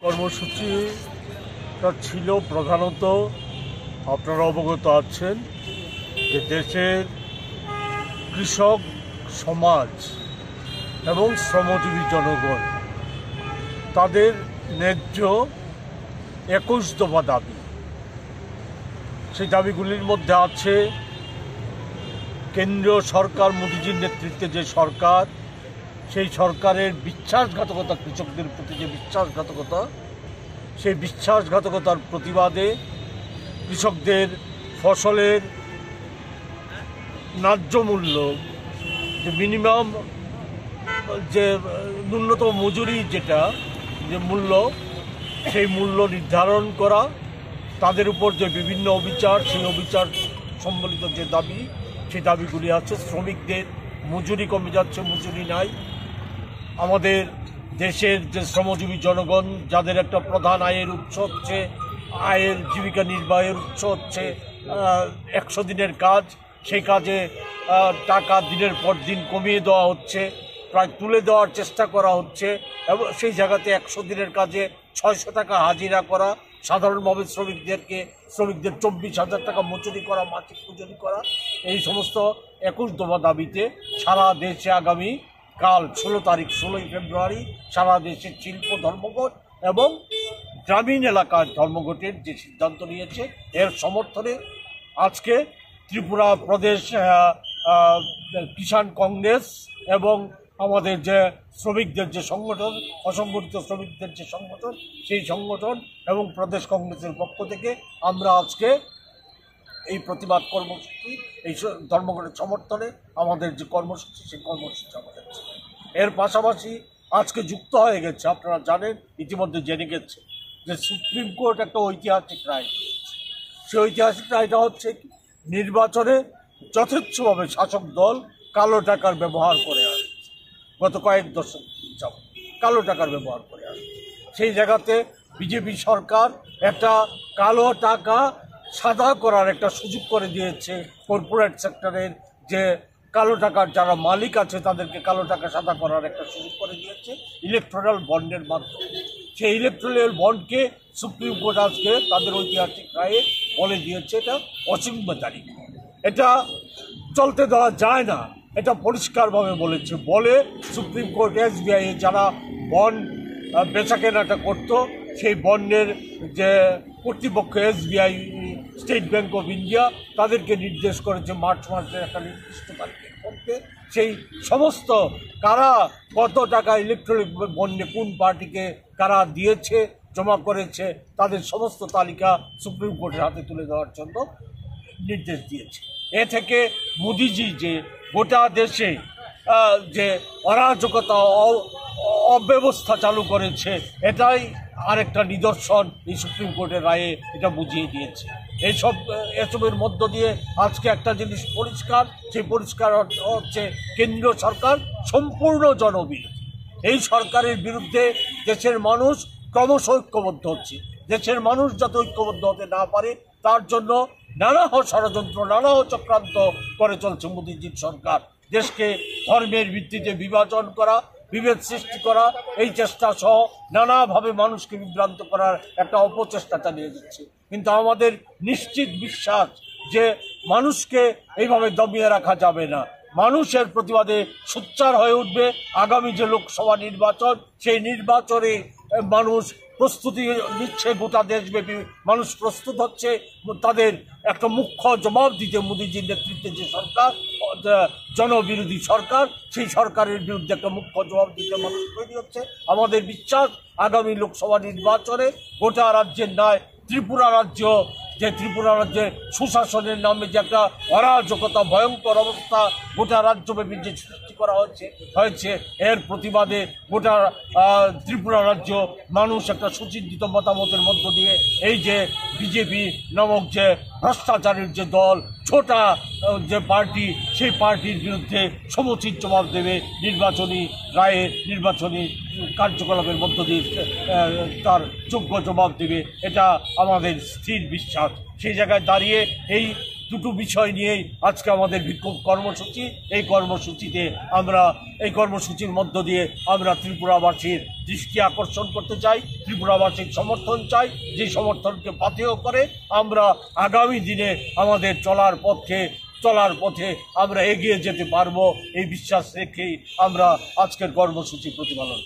কর্মসূচিটা ছিল প্রধানত আপনারা অবগত আছেন যে দেশের কৃষক সমাজ এবং শ্রমজীবী জনগণ তাদের ন্যায্য 21 দফা দাবি, সেই দাবিগুলির মধ্যে আছে কেন্দ্রীয় সরকার মোদিজির নেতৃত্বে যে সরকার, সেই সরকারের বিশ্বাসঘাতকতা, কৃষকদের প্রতি যে বিশ্বাসঘাতকতা, সেই বিশ্বাসঘাতকতার প্রতিবাদে কৃষকদের ফসলের ন্যায্য মূল্য, যে মিনিমাম যে ন্যূনতম মজুরি যেটা যে মূল্য, সেই মূল্য নির্ধারণ করা, তাদের উপর যে বিভিন্ন অবিচার, সেই অবিচার সম্বলিত যে দাবি, সেই দাবিগুলি আছে। শ্রমিকদের মজুরি কমে যাচ্ছে, মজুরি নাই। আমাদের দেশের যে শ্রমজীবী জনগণ, যাদের একটা প্রধান আয়ের উৎস হচ্ছে, আয়ের জীবিকা নির্বাহের উৎস হচ্ছে 100 দিনের কাজ, সেই কাজে টাকা দিনের পর দিন কমিয়ে দেওয়া হচ্ছে, প্রায় তুলে দেওয়ার চেষ্টা করা হচ্ছে, এবং সেই জায়গাতে 100 দিনের কাজে 600 টাকা হাজিরা করা, সাধারণভাবে শ্রমিকদের 24,000 টাকা মজুরি করা, মাসিক মজুরি করা, এই সমস্ত 21 দফা দাবিতে সারা দেশে আগামী কাল 16 ফেব্রুয়ারি সারা দেশের শিল্প ধর্মঘট এবং গ্রামীণ এলাকার ধর্মঘটের যে সিদ্ধান্ত নিয়েছে, এর সমর্থনে আজকে ত্রিপুরা প্রদেশ কিষাণ কংগ্রেস এবং আমাদের যে শ্রমিকদের যে সংগঠন, অসংগঠিত শ্রমিকদের যে সংগঠন, সেই সংগঠন এবং প্রদেশ কংগ্রেসের পক্ষ থেকে আমরা আজকে এই প্রতিবাদ কর্মসূচি, এই ধর্মঘটের সমর্থনে আমাদের যে কর্মসূচি, সেই কর্মসূচি আমাদের। এর পাশাপাশি আজকে যুক্ত হয়ে গেছে, আপনারা জানেন, ইতিমধ্যে জেনে গেছে যে সুপ্রিম কোর্ট একটা ঐতিহাসিক রায় দিয়েছে। সেই ঐতিহাসিক রায়টা হচ্ছে নির্বাচনে যথেচ্ছভাবে শাসক দল কালো টাকার ব্যবহার করে আসছে, গত কয়েক দশক যাবত কালো টাকার ব্যবহার করে আসছে। সেই জায়গাতে বিজেপি সরকার একটা কালো টাকা সাদা করার একটা সুযোগ করে দিয়েছে। কর্পোরেট সেক্টরের যে কালো টাকার যারা মালিক আছে, তাদেরকে কালো টাকা সাদা করার একটা সুযোগ করে দিয়েছে ইলেকট্রাল বন্ডের মাধ্যমে। সেই ইলেকট্রাল বন্ডকে সুপ্রিম কোর্ট আজকে তাদের ঐতিহাসিক রায়ে বলে দিয়েছে এটা অসাংবিধানিক, এটা চলতে দেওয়া যায় না, এটা পরিষ্কারভাবে বলেছে। বলে সুপ্রিম কোর্ট SBI যারা বন্ড বেচা কেনাটা করতো, সেই বন্ডের যে কর্তৃপক্ষ SBI, state bank of India, তাদেরকে নির্দেশ করেছে মার্চ মাসের একটা নির্দিষ্ট তারিখের মধ্যে সেই সমস্ত কারা কত টাকা ইলেকট্রনিক বন্ডে কোন পার্টিকে কারা দিয়েছে, জমা করেছে, তাদের সমস্ত তালিকা সুপ্রিম কোর্টের হাতে তুলে দেওয়ার জন্য নির্দেশ দিয়েছে। এ থেকে মোদিজি যে গোটা দেশে যে অরাজকতা, অব্যবস্থা চালু করেছে, এটাই আরেকটা নিদর্শন এই সুপ্রিম কোর্টের রায়ে এটা বুঝিয়ে দিয়েছে। এসবের মধ্য দিয়ে আজকে একটা জিনিস পরিষ্কার, সেই পরিষ্কার হচ্ছে কেন্দ্রীয় সরকার সম্পূর্ণ জনবিরোধী। এই সরকারের বিরুদ্ধে দেশের মানুষ ক্রমশ ঐক্যবদ্ধ হচ্ছে। দেশের মানুষ যাতে ঐক্যবদ্ধ হতে না পারে, তার জন্য নানা ষড়যন্ত্র, নানা চক্রান্ত করে চলছে মোদিজির সরকার। দেশকে ধর্মের ভিত্তিতে বিভাজন করা, বিভেদ সৃষ্টি করা, এই চেষ্টা সহ নানাভাবে মানুষকে বিভ্রান্ত করার একটা অপচেষ্টা চালিয়ে যাচ্ছে। কিন্তু আমাদের নিশ্চিত বিশ্বাস যে মানুষকে এইভাবে দমিয়ে রাখা যাবে না। মানুষের প্রতিবাদে সোচ্চার হয়ে উঠবে। আগামী যে লোকসভা নির্বাচন, সেই নির্বাচনে মানুষ প্রস্তুতি নিচ্ছে, গোটা দেশব্যাপী মানুষ প্রস্তুত হচ্ছে তাদের একটা মুখ্য জবাব দিতে। মোদিজির নেতৃত্বে যে সরকার, জনবিরোধী সরকার, সেই সরকারের বিরুদ্ধে একটা মুখ্য জবাব দিতে মানুষ তৈরি হচ্ছে। আমাদের বিশ্বাস আগামী লোকসভা নির্বাচনে গোটা রাজ্যের নয়, ত্রিপুরা রাজ্যে সুশাসনের নামে যে একটা অরাজকতা, ভয়ঙ্কর অবস্থা গোটা রাজ্যব্যাপী যে সৃষ্টি করা হয়েছে, এর প্রতিবাদে গোটা ত্রিপুরা রাজ্য মানুষ একটা সুচিন্তিত মতামতের মধ্য দিয়ে এই যে বিজেপি নামক যে ভ্রষ্টাচারের যে দল, ছোটা যে পার্টি, সেই পার্টির বিরুদ্ধে সমুচিত জবাব দেবে নির্বাচনী রায়ে, নির্বাচনী কার্যকলাপের মধ্য দিয়ে তার যোগ্য জবাব দেবে। এটা আমাদের স্থির বিশ্বাস। সেই জায়গায় দাঁড়িয়ে এই দুটো বিষয় নিয়েই আজকে আমাদের বিক্ষোভ কর্মসূচি। এই কর্মসূচির মধ্য দিয়ে আমরা ত্রিপুরাবাসীর দৃষ্টি আকর্ষণ করতে চাই, ত্রিপুরাবাসীর সমর্থন চাই, যে সমর্থনকে পাথেয় করে আমরা আগামী দিনে আমাদের চলার পথে আমরা এগিয়ে যেতে পারবো। এই বিশ্বাস রেখেই আমরা আজকের কর্মসূচি প্রতিপালন